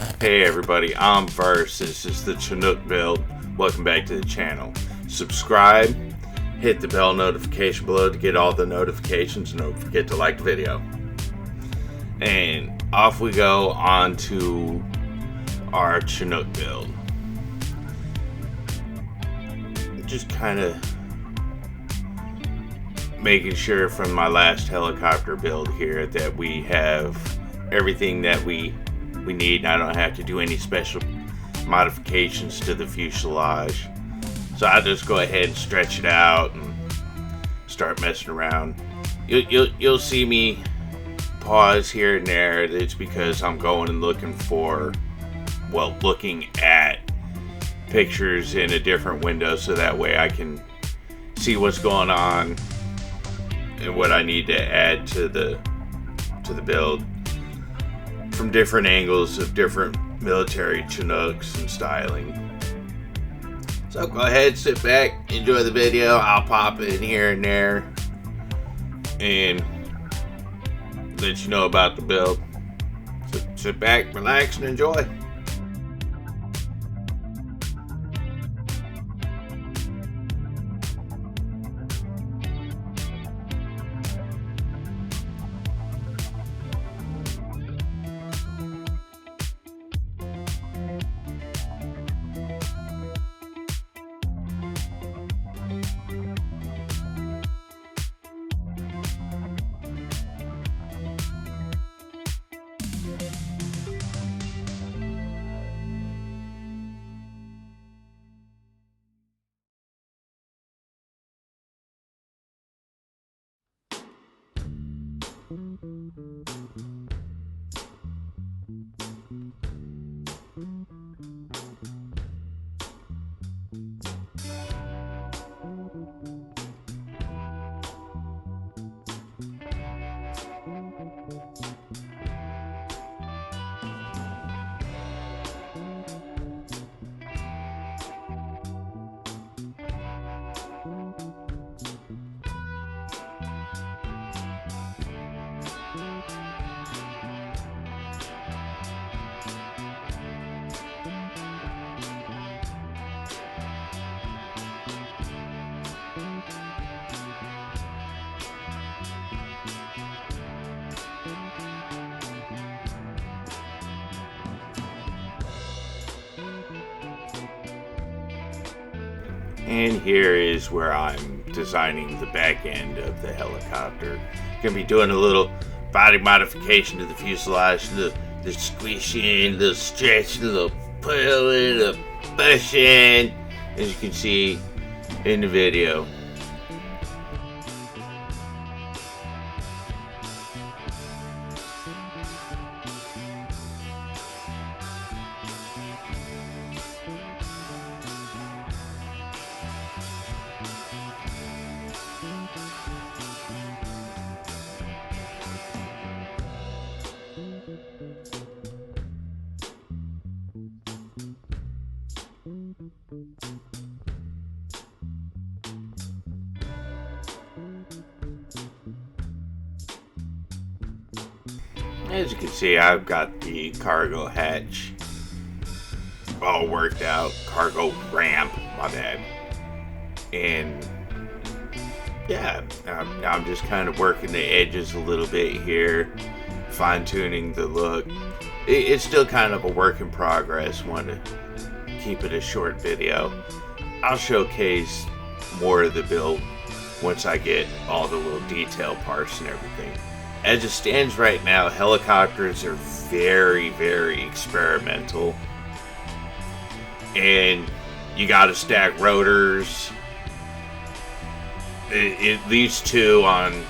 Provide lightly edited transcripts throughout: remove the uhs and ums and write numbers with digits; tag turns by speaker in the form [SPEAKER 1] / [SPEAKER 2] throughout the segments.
[SPEAKER 1] Hey everybody, I'm Verse. This is the Chinook build. Welcome back to the channel. Subscribe, hit the bell notification below to get all the notifications, and don't forget to like the video. And off we go on to our Chinook build. Just kind of making sure from my last helicopter build here that we have everything that we need. I don't have to do any special modifications to the fuselage, so I'll just go ahead and stretch it out and start messing around. You'll see me pause here and there. It's because I'm going and looking at pictures in a different window, so that way I can see what's going on and what I need to add to the build from different angles of different military Chinooks and styling. So go ahead, sit back, enjoy the video. I'll pop in here and there and let you know about the build. So sit back, relax, and enjoy. And here is where I'm designing the back end of the helicopter. Gonna be doing a little body modification to the fuselage, the squishing, the stretching, the pulling, the pushing, as you can see in the video. As you can see, I've got the cargo hatch all worked out, cargo ramp, my bad. And yeah, I'm just kind of working the edges a little bit here, fine-tuning the look. It's still kind of a work in progress. Want to keep it a short video. I'll showcase more of the build once I get all the little detail parts and everything. As it stands right now, helicopters are very, very experimental. And you gotta stack rotors. At least 2 on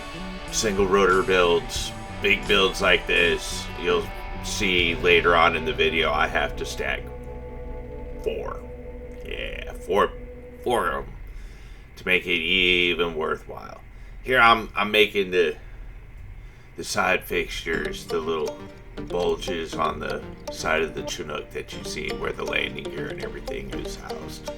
[SPEAKER 1] single rotor builds. Big builds like this, you'll see later on in the video, I have to stack 4. Yeah, four of them to make it even worthwhile. Here I'm making the side fixtures, the little bulges on the side of the Chinook that you see where the landing gear and everything is housed.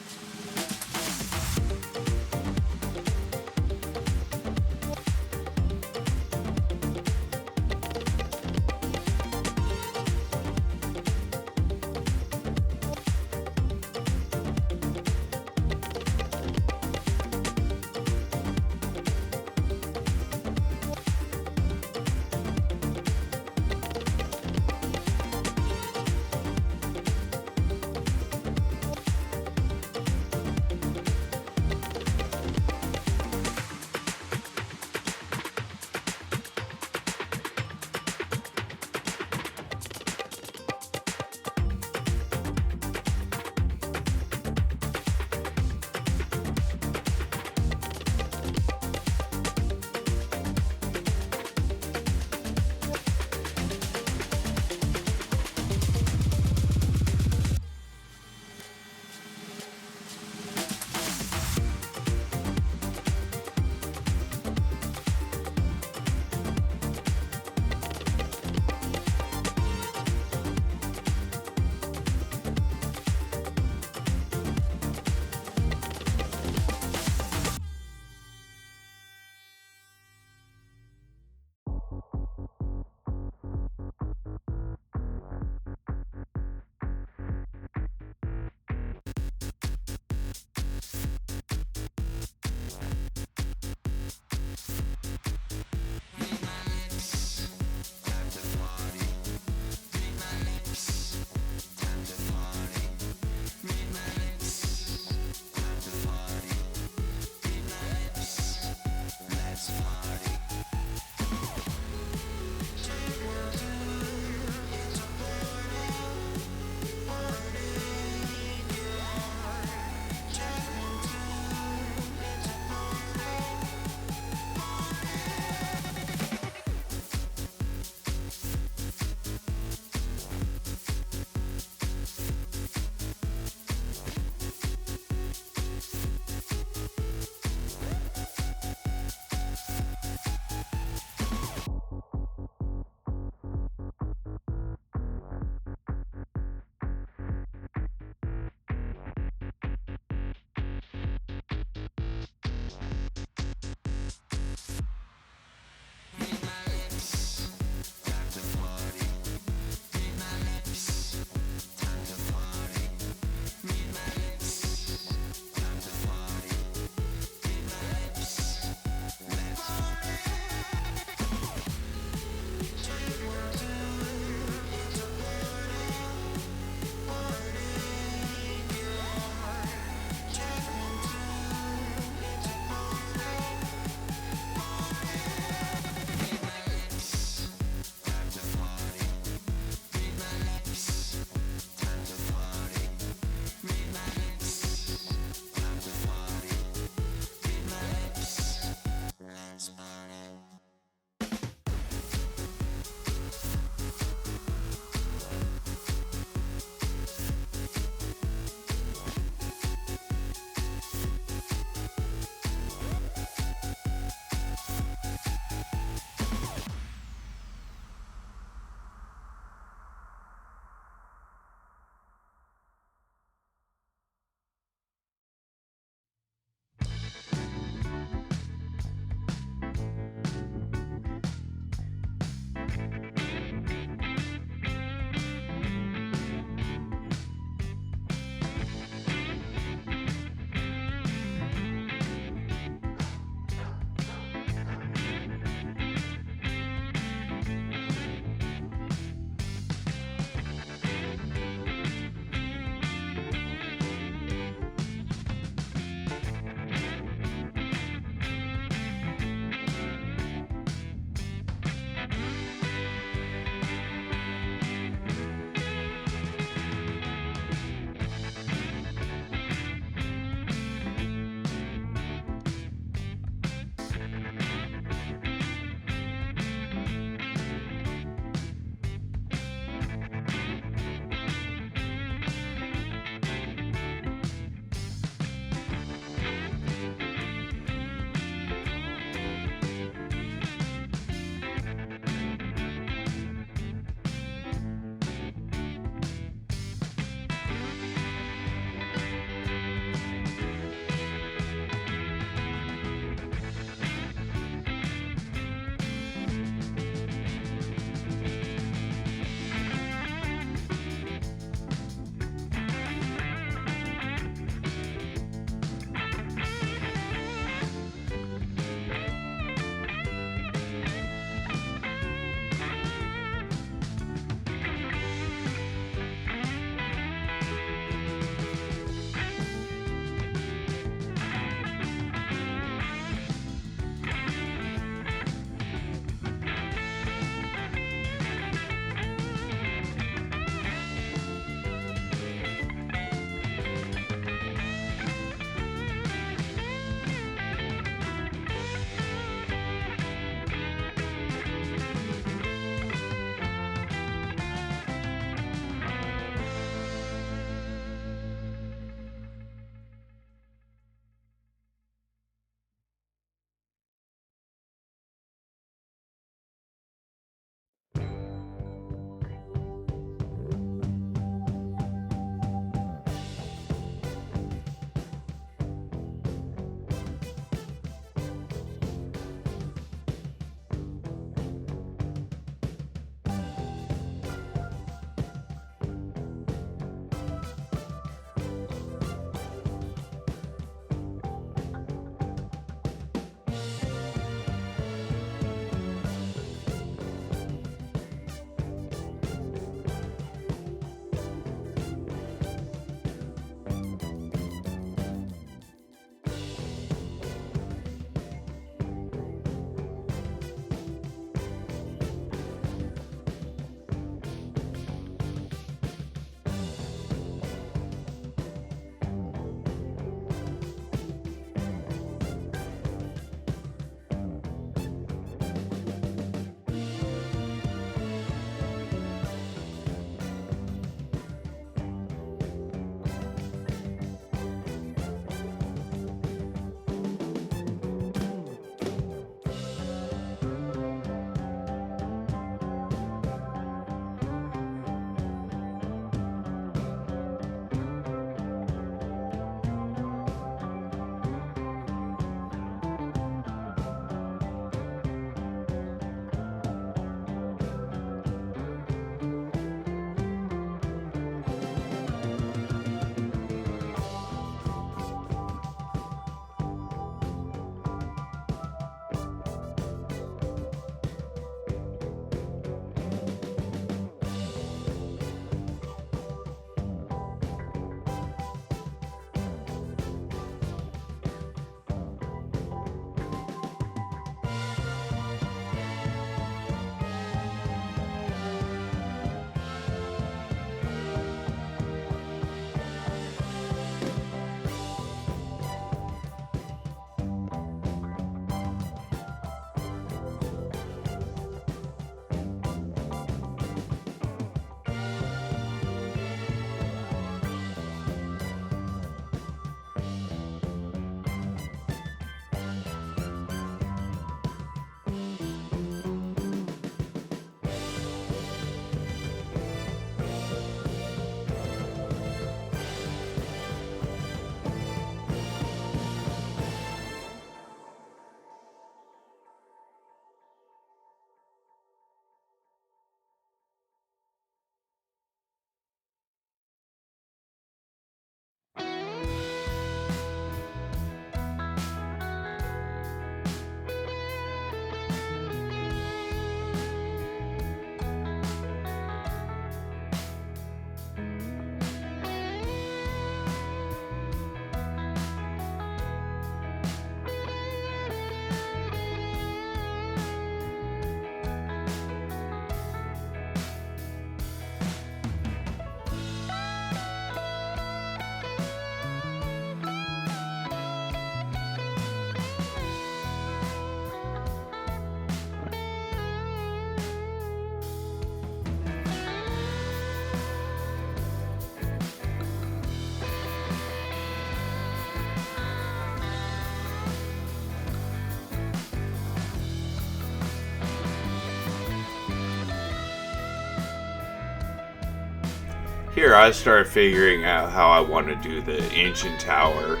[SPEAKER 1] here I start figuring out how I want to do the engine tower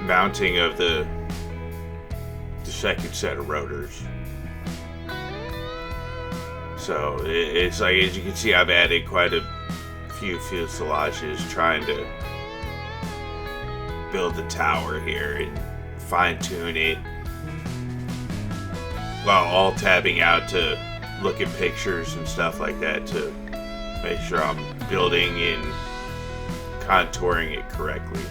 [SPEAKER 1] mounting of the second set of rotors. So it's like, as you can see, I've added quite a few fuselages trying to build the tower here and fine tune it, while all tabbing out to look at pictures and stuff like that to make sure I'm building and contouring it correctly.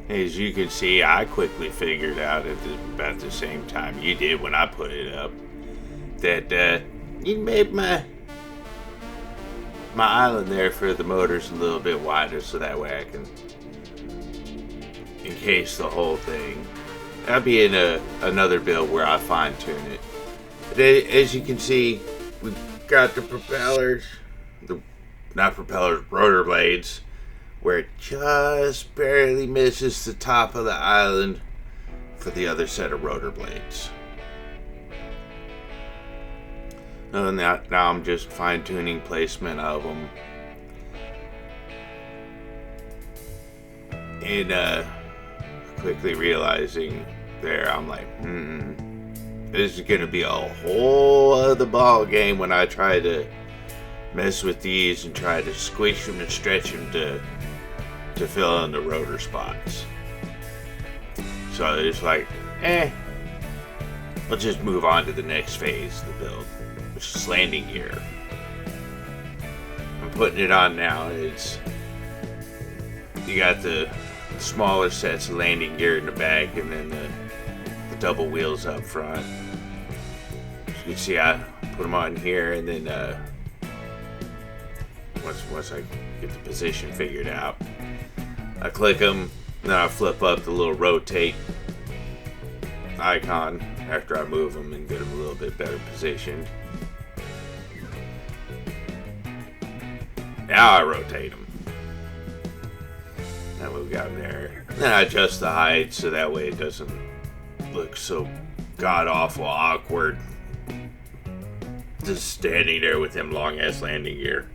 [SPEAKER 1] As you can see, I quickly figured out at about the same time you did when I put it up that you made my island there for the motors a little bit wider, so that way I can encase the whole thing. That'll be in another build where I fine tune it. But as you can see, we've got the propellers, rotor blades, where it just barely misses the top of the island for the other set of rotor blades. And now I'm just fine-tuning placement of them. And quickly realizing there, I'm like, this is going to be a whole other ball game when I try to mess with these and try to squish them and stretch them to fill in the rotor spots. So it's like, let's just move on to the next phase of the build, which is landing gear. I'm putting it on now. You got the smaller sets of landing gear in the back, and then the double wheels up front. As you can see, I put them on here, and then once I get the position figured out, I click them, then I flip up the little rotate icon after I move them and get them a little bit better positioned. Now I rotate them. Now we've got them there. Then I adjust the height so that way it doesn't look so god-awful awkward just standing there with them long-ass landing gear.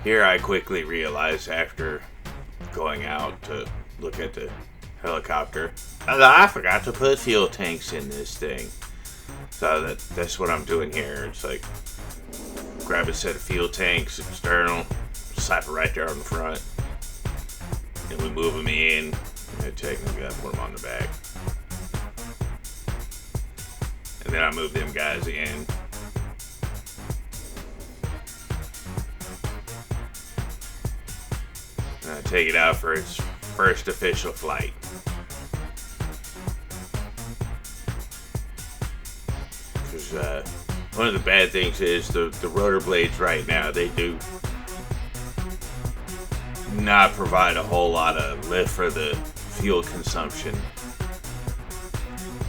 [SPEAKER 1] Here I quickly realized after going out to look at the helicopter, I forgot to put fuel tanks in this thing. So that's what I'm doing here. It's like, grab a set of fuel tanks, external, slap it right there on the front. Then we move them in, and technically I put them on the back. And then I move them guys in. Take it out for its first official flight. Because one of the bad things is the rotor blades right now, they do not provide a whole lot of lift for the fuel consumption.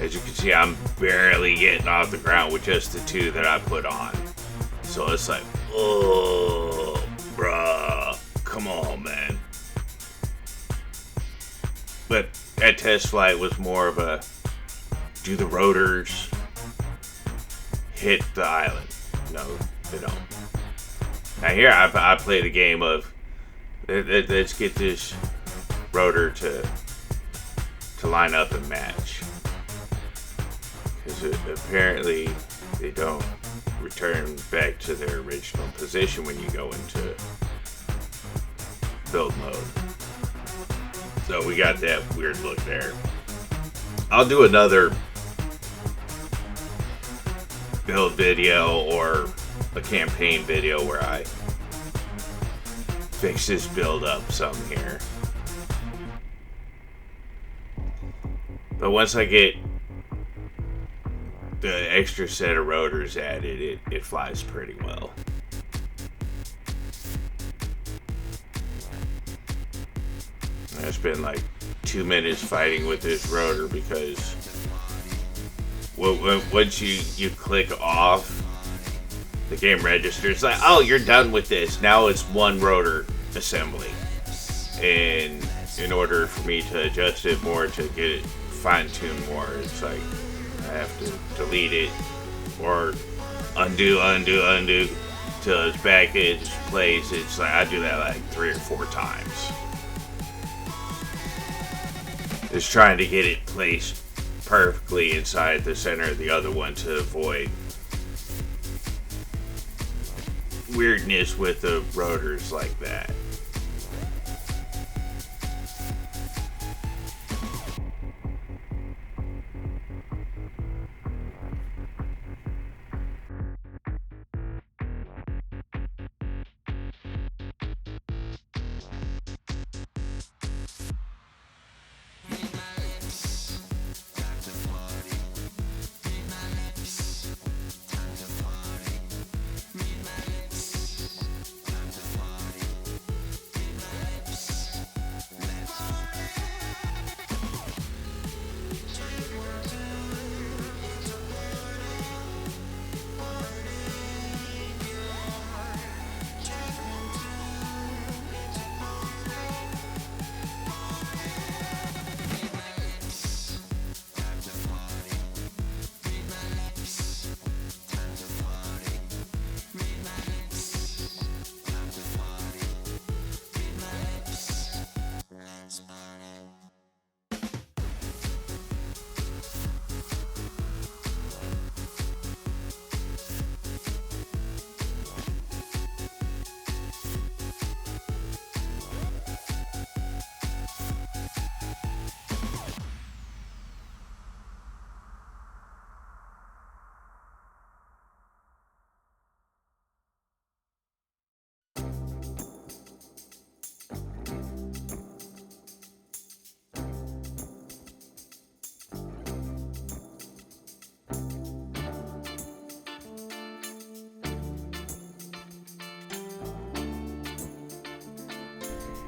[SPEAKER 1] As you can see, I'm barely getting off the ground with just the two that I put on. So it's like, oh, bruh, come on, man. But that test flight was more of a, do the rotors hit the island? No, they don't. Now here I played a game of, let's get this rotor to line up and match. Because apparently they don't return back to their original position when you go into build mode. So we got that weird look there. I'll do another build video or a campaign video where I fix this build up some here. But once I get the extra set of rotors added, it flies pretty well. I spent like 2 minutes fighting with this rotor because once you click off, the game registers like, oh, you're done with this. Now it's one rotor assembly. And in order for me to adjust it more, to get it fine-tuned more, it's like I have to delete it or undo till it's back in its place. It's like I do that like 3 or 4 times. Just trying to get it placed perfectly inside the center of the other one to avoid weirdness with the rotors like that.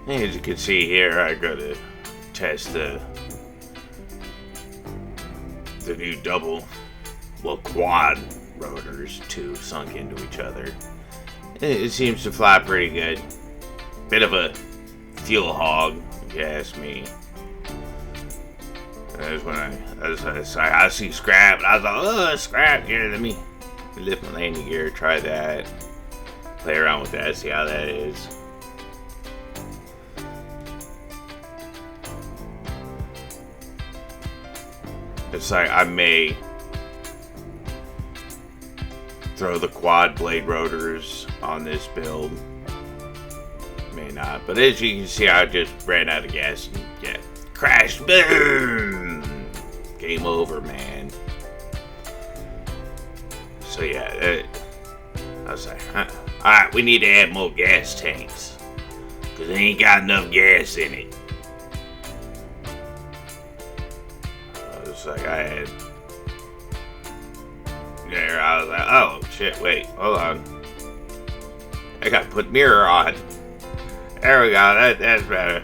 [SPEAKER 1] As you can see here, I gotta test the new quad rotors, 2 sunk into each other. It seems to fly pretty good. Bit of a fuel hog, if you ask me. That's when I see scrap, and I was like, oh, scrap gear. Let me lift my landing gear, try that, play around with that, see how that is. It's like I may throw the quad blade rotors on this build. May not. But as you can see, I just ran out of gas and crashed. Boom! Game over, man. So I was like, alright, we need to add more gas tanks. Because they ain't got enough gas in it. Like I had there, I was like, oh shit, wait, hold on, I gotta put mirror on. There we go, that's better.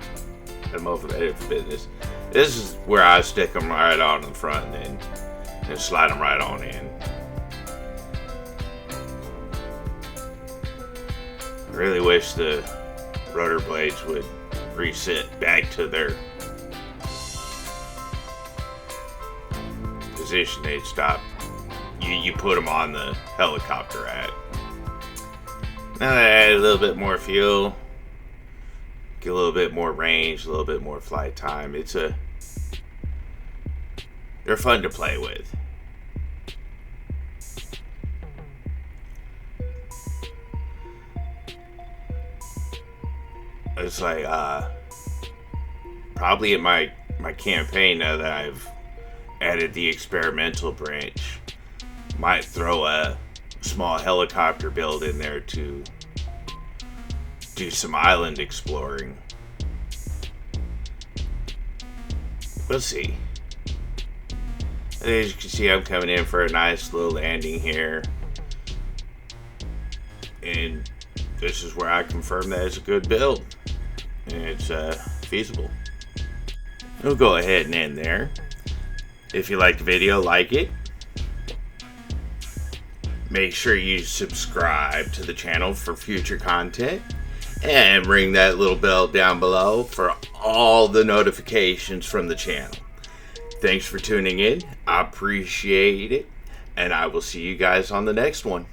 [SPEAKER 1] I'm over there for business. This is where I stick them right on in front and slide them right on in. I really wish the rotor blades would reset back to their position they'd stop. You put them on the helicopter at. Now that I add a little bit more fuel, get a little bit more range, a little bit more flight time. They're fun to play with. it's like probably in my campaign, now that I've added the experimental branch, might throw a small helicopter build in there to do some island exploring. We'll see. As you can see, I'm coming in for a nice little landing here. And this is where I confirm that it's a good build. And it's feasible. We'll go ahead and end there. If you like the video, like it. Make sure you subscribe to the channel for future content. And ring that little bell down below for all the notifications from the channel. Thanks for tuning in. I appreciate it. And I will see you guys on the next one.